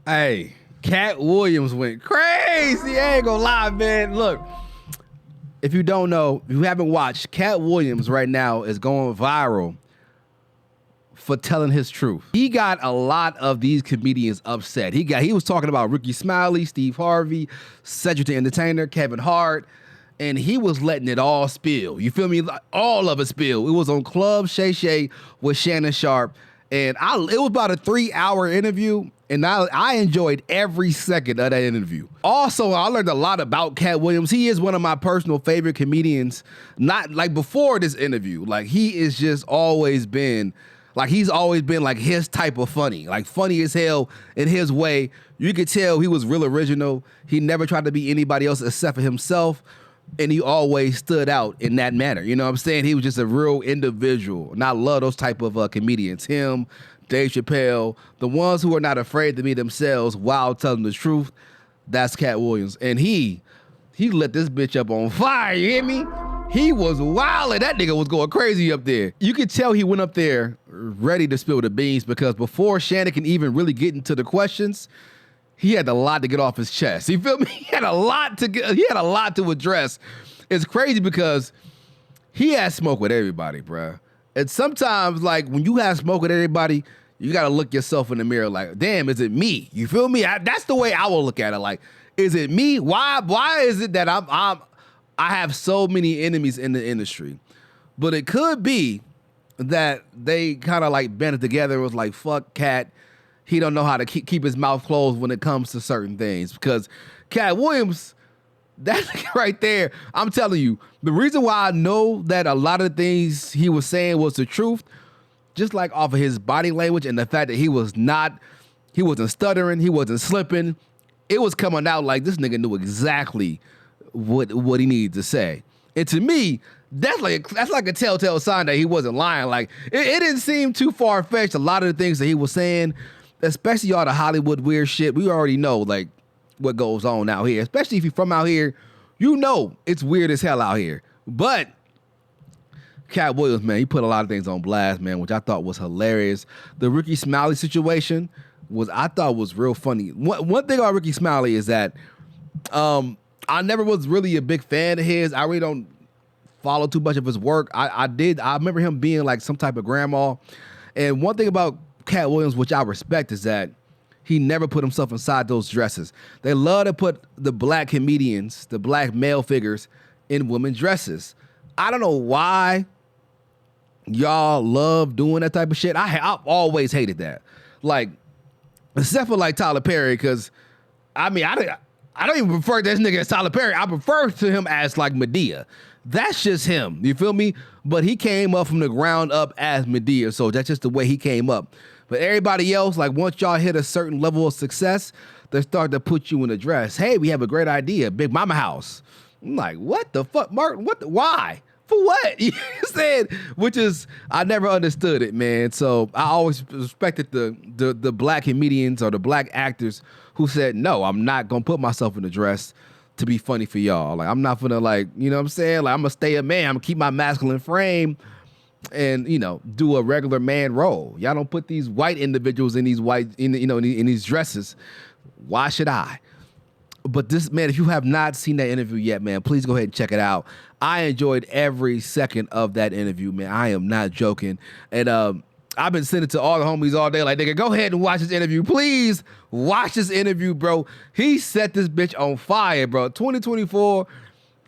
Hey, Katt Williams went crazy. I ain't gonna lie, man. Look, if you don't know, if you haven't watched, Katt Williams right now is going viral for telling his truth. He got a lot of these comedians upset. He was talking about Ricky Smiley, Steve Harvey, Cedric the Entertainer, Kevin Hart, and he was letting it all spill. You feel me? All of it spill. It was on Club Shay Shay with Shannon Sharp, and it was about a 3-hour interview. And I enjoyed every second of that interview. Also, I learned a lot about Katt Williams. He is one of my personal favorite comedians. Not like before this interview. Like he is just always been, like he's always been like his type of funny. Like funny as hell in his way. You could tell he was real original. He never tried to be anybody else except for himself. And he always stood out in that manner. You know what I'm saying? He was just a real individual. And I love those type of comedians. Him, Dave Chappelle, the ones who are not afraid to be themselves while telling the truth. That's Katt Williams. And he lit this bitch up on fire, you hear me? He was wild, and that nigga was going crazy up there. You could tell he went up there ready to spill the beans because before Shannon can even really get into the questions, he had a lot to get off his chest. You feel me? He had a lot to address. It's crazy because he had smoke with everybody, bruh. And sometimes, like, when you have smoke with everybody, you got to look yourself in the mirror like, damn, is it me? You feel me? That's the way I will look at it. Like, is it me? Why is it that I have so many enemies in the industry? But it could be that they kind of like banded together and was like, fuck Katt. He don't know how to keep his mouth closed when it comes to certain things. Because Katt Williams, that right there, I'm telling you, the reason why I know that a lot of the things he was saying was the truth, just like off of his body language and the fact that he wasn't stuttering, he wasn't slipping. It was coming out like this nigga knew exactly what he needed to say. And to me, that's like a telltale sign that he wasn't lying. Like it didn't seem too far-fetched, a lot of the things that he was saying, especially all the Hollywood weird shit. We already know like what goes on out here, especially if you're from out here. You know it's weird as hell out here. But Katt Williams, man, he put a lot of things on blast, man, which I thought was hilarious. The Ricky Smiley situation I thought was real funny. One thing about Ricky Smiley is that I never was really a big fan of his. I really don't follow too much of his work. I remember him being like some type of grandma. And one thing about Katt Williams, which I respect, is that he never put himself inside those dresses. They love to put the black comedians, the black male figures, in women's dresses. I don't know why y'all love doing that type of shit. I've always hated that. Like, except for like Tyler Perry, because I mean, I don't even prefer this nigga as Tyler Perry. I prefer to him as like Medea. That's just him. You feel me? But he came up from the ground up as Medea, so that's just the way he came up. But everybody else, like once y'all hit a certain level of success, they start to put you in a dress. Hey, we have a great idea, Big Mama House. I'm like, what the fuck, Martin? Why? For what? You said, which is, I never understood it, man. So I always respected the black comedians or the black actors who said, no, I'm not gonna put myself in a dress to be funny for y'all. Like, I'm not gonna like, you know what I'm saying? Like, I'm gonna stay a man. I'm gonna keep my masculine frame and, you know, do a regular man role. Y'all don't put these white individuals in these in these dresses. Why should I? But this, man, if you have not seen that interview yet, man, please go ahead and check it out. I enjoyed every second of that interview, man. I am not joking. And I've been sending it to all the homies all day, like, nigga, go ahead and watch this interview. Please watch this interview, bro. He set this bitch on fire, bro. 2024,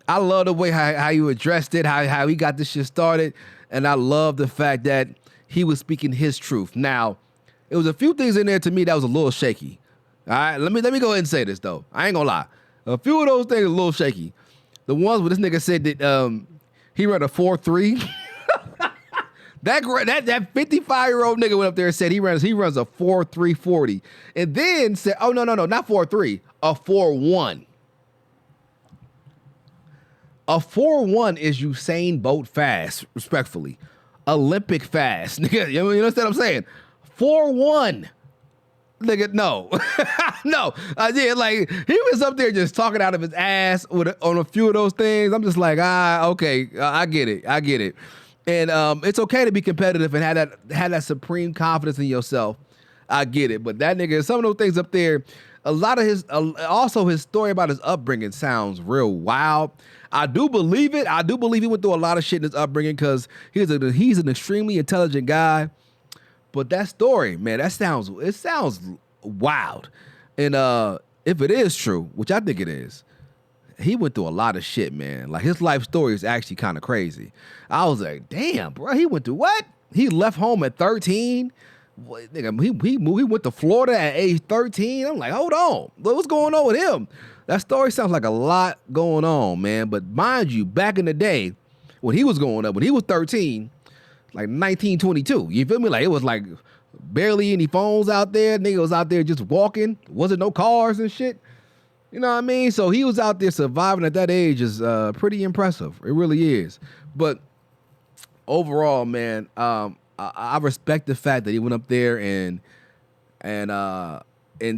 I love the way how you addressed it, how he got this shit started. And I love the fact that he was speaking his truth. Now, it was a few things in there to me that was a little shaky. All right, let me go ahead and say this, though. I ain't gonna lie. A few of those things are a little shaky. The ones where this nigga said that he ran a 4.3. That 55-year-old nigga went up there and said he runs a 4.340. And then said, oh, no, not 4.3, a 4.1. A 4.1 is Usain Bolt fast, respectfully. Olympic fast. Nigga, you understand what I'm saying? 4.1. Nigga, no. No. Yeah, like, he was up there just talking out of his ass on a few of those things. I'm just like, okay, I get it. And it's okay to be competitive and have that supreme confidence in yourself I get it. But that nigga, some of those things up there, a lot of his, also his story about his upbringing sounds real wild. I do believe it. I do believe he went through a lot of shit in his upbringing because he's an extremely intelligent guy. But that story, man, it sounds wild. And if it is true, which I think it is, he went through a lot of shit, man. Like his life story is actually kind of crazy. I was like, damn, bro, he went through what? He left home at 13. Nigga, he went to Florida at age 13. I'm like, hold on, what's going on with him? That story sounds like a lot going on, man. But mind you, back in the day, when he was growing up, when he was 13, like 1922, you feel me? Like it was like barely any phones out there. Nigga was out there just walking. Wasn't no cars and shit. You know what I mean? So he was out there surviving at that age is pretty impressive. It really is. But overall, man, I respect the fact that he went up there and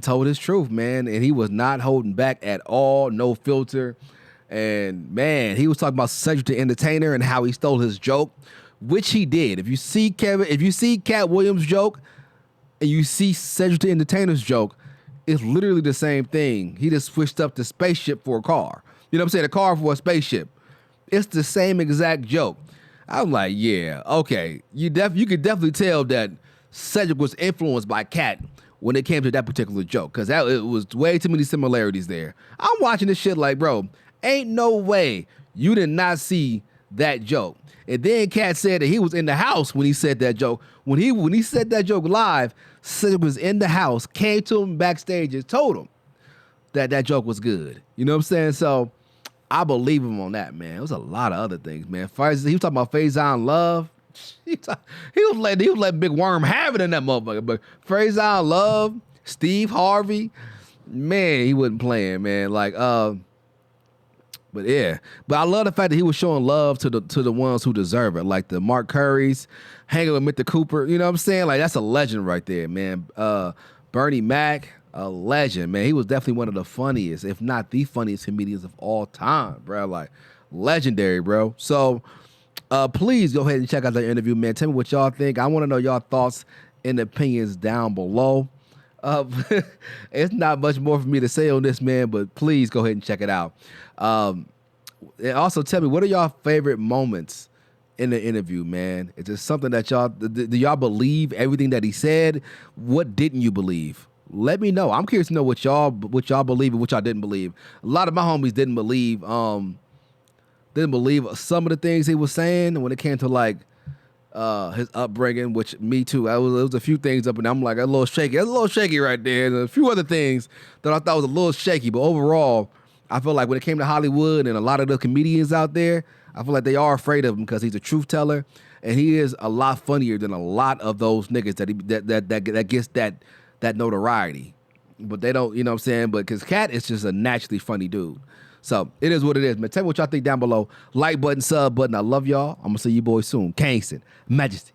told his truth, man. And he was not holding back at all, no filter. And man, he was talking about Cedric the Entertainer and how he stole his joke, which he did. If you see Katt Williams' joke and you see Cedric the Entertainer's joke, it's literally the same thing. He just switched up the spaceship for a car. You know what I'm saying? A car for a spaceship. It's the same exact joke. I'm like, yeah, okay. You could definitely tell that Cedric was influenced by Katt when it came to that particular joke, because it was way too many similarities there. I'm watching this shit like, bro, ain't no way you did not see that joke. And then Katt said that he was in the house when he said that joke. When he said that joke live, Cedric was in the house, came to him backstage and told him that joke was good. You know what I'm saying? So I believe him on that, man. It was a lot of other things, man. First, he was talking about Faizon Love. He was letting Big Worm have it in that motherfucker. But Faizon Love, Steve Harvey, man, he wasn't playing, man. Like, but yeah. But I love the fact that he was showing love to the ones who deserve it, like the Mark Currys, hanging with Mr. Cooper. You know what I'm saying? Like, that's a legend right there, man. Bernie Mac, a legend, man. He was definitely one of the funniest, if not the funniest comedians of all time, bro. Like, legendary, bro. So, please go ahead and check out that interview, man. Tell me what y'all think. I want to know y'all thoughts and opinions down below. It's not much more for me to say on this, man, but please go ahead and check it out. And also tell me, what are y'all favorite moments in the interview, man? Is there something that do y'all believe everything that he said? What didn't you believe? Let me know. I'm curious to know what y'all believe and what y'all didn't believe. A lot of my homies didn't believe some of the things he was saying when it came to like his upbringing, which me too. There was a few things up and I'm like a little shaky. That's a little shaky right there. And a few other things that I thought was a little shaky, but overall, I feel like when it came to Hollywood and a lot of the comedians out there, I feel like they are afraid of him because he's a truth teller and he is a lot funnier than a lot of those niggas that gets that notoriety. But they don't, you know what I'm saying? But because Katt is just a naturally funny dude. So it is what it is, man. Tell me what y'all think down below. Like button, sub button. I love y'all. I'm going to see you boys soon. Kingston, Majesty.